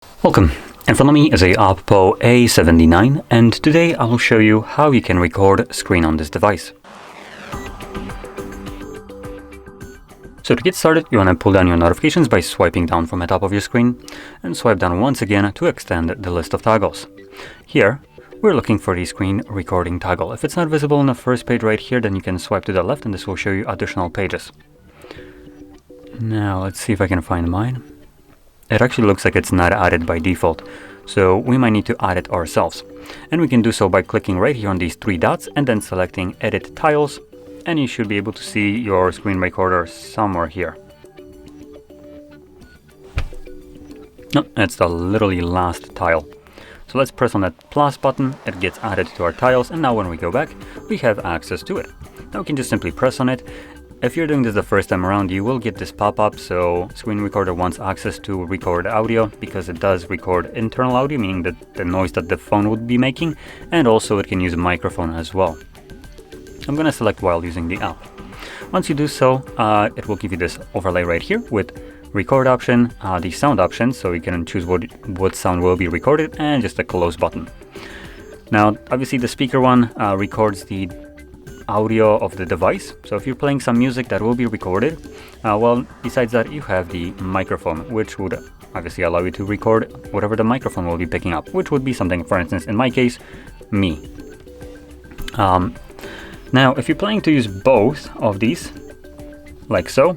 Welcome. In front of me is a OPPO A79, and today I will show you how you can record screen on this device. So to get started, you want to pull down your notifications by swiping down from the top of your screen, and swipe down once again to extend the list of toggles. Here, we're looking for the screen recording toggle. If it's not visible on the first page right here, then you can swipe to the left and this will show you additional pages. Now, let's see if I can find mine. It actually looks like it's not added by default, so we might need to add it ourselves. And we can do so by clicking right here on these three dots and then selecting Edit Tiles, and you should be able to see your screen recorder somewhere here. No, it's the literally last tile. So let's press on that plus button, it gets added to our tiles, and now when we go back, we have access to it. Now we can just simply press on it. If you're doing this the first time around, you will get this pop-up, so Screen Recorder wants access to record audio because it does record internal audio, meaning that the noise that the phone would be making, and also it can use a microphone as well. I'm going to select while using the app. Once you do so, it will give you this overlay right here with record option, the sound option, so you can choose what sound will be recorded, and just a close button. Now, obviously the speaker one records the audio of the device, so if you're playing some music that will be recorded, well, besides that you have the microphone, which would obviously allow you to record whatever the microphone will be picking up, which would be something, for instance, in my case, me. Now, if you're planning to use both of these, like so,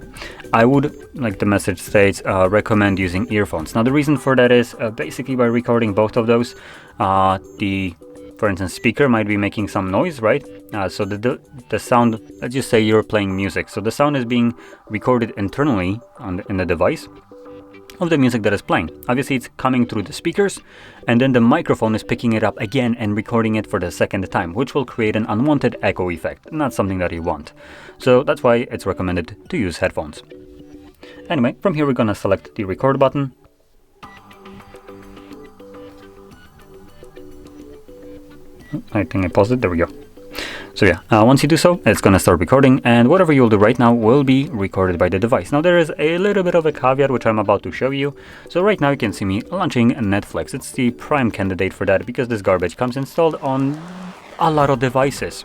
I would, like the message states, recommend using earphones. Now, the reason for that is basically by recording both of those, for instance, speaker might be making some noise, right? So the sound, let's just say you're playing music. So the sound is being recorded internally in the device of the music that is playing. Obviously, it's coming through the speakers, and then the microphone is picking it up again and recording it for the second time, which will create an unwanted echo effect, not something that you want. So that's why it's recommended to use headphones. Anyway, from here we're going to select the record button. I think I paused it, there we go. So yeah, once you do so, it's going to start recording, and whatever you'll do right now will be recorded by the device. Now there is a little bit of a caveat which I'm about to show you. So right now you can see me launching Netflix. It's the prime candidate for that because this garbage comes installed on a lot of devices.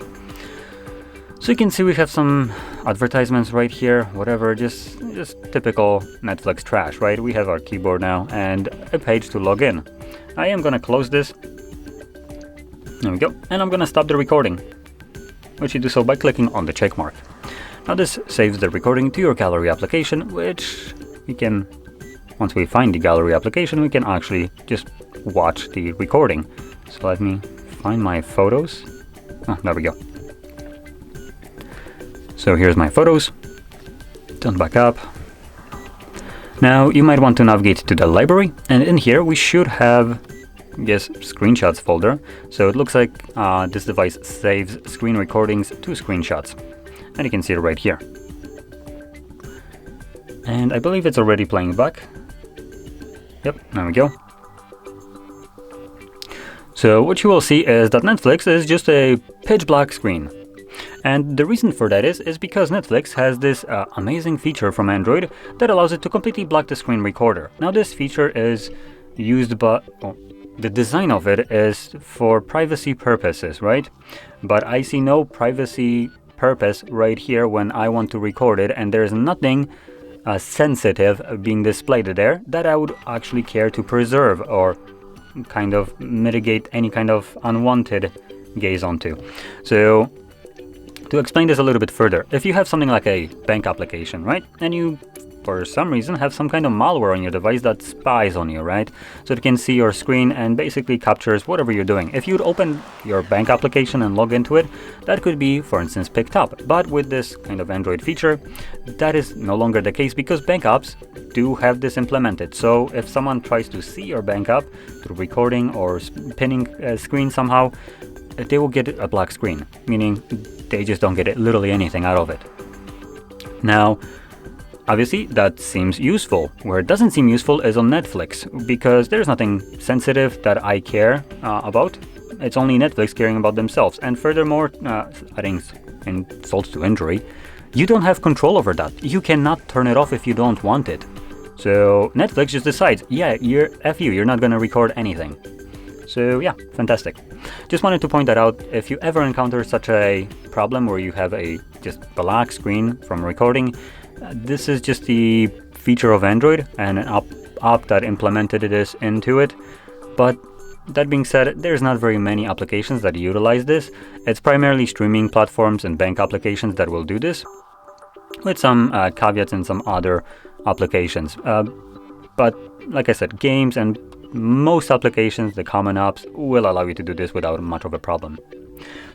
So you can see we have some advertisements right here, whatever, just typical Netflix trash, right? We have our keyboard now and a page to log in. I am going to close this. There we go, and I'm going to stop the recording, which you do so by clicking on the check mark. Now this saves the recording to your gallery application, which we can, once we find the gallery application, we can actually just watch the recording. So let me find my photos. Oh, there we go. So here's my photos. Turn back up. Now you might want to navigate to the library, and in here we should have screenshots folder. So it looks like this device saves screen recordings to screenshots, and you can see it right here. And I believe it's already playing back. Yep, there we go. So what you will see is that Netflix is just a pitch black screen. And the reason for that is because Netflix has this amazing feature from Android that allows it to completely block the screen recorder. Now this feature is used by... the design of it is for privacy purposes, right? But I see no privacy purpose right here when I want to record it, and there's nothing sensitive being displayed there that I would actually care to preserve or kind of mitigate any kind of unwanted gaze onto. So to explain this a little bit further, if you have something like a bank application, right? And you for some reason have some kind of malware on your device that spies on you, right? So it can see your screen and basically captures whatever you're doing. If you'd open your bank application and log into it, that could be, for instance, picked up. But with this kind of Android feature, that is no longer the case because bank apps do have this implemented. So if someone tries to see your bank app through recording or pinning a screen somehow, they will get a black screen, meaning they just don't get literally anything out of it. Now, obviously, that seems useful. Where it doesn't seem useful is on Netflix, because there's nothing sensitive that I care about. It's only Netflix caring about themselves. And furthermore, adding insult to injury, you don't have control over that. You cannot turn it off if you don't want it. So Netflix just decides, yeah, you're not gonna record anything. So yeah, fantastic. Just wanted to point that out. If you ever encounter such a problem where you have a just black screen from recording, this is just the feature of Android and an app that implemented this into it. But that being said, there's not very many applications that utilize this. It's primarily streaming platforms and bank applications that will do this, with some caveats in some other applications. But like I said, games and most applications, the common apps, will allow you to do this without much of a problem.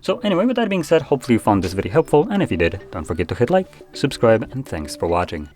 So anyway, with that being said, hopefully you found this video helpful, and if you did, don't forget to hit like, subscribe, and thanks for watching.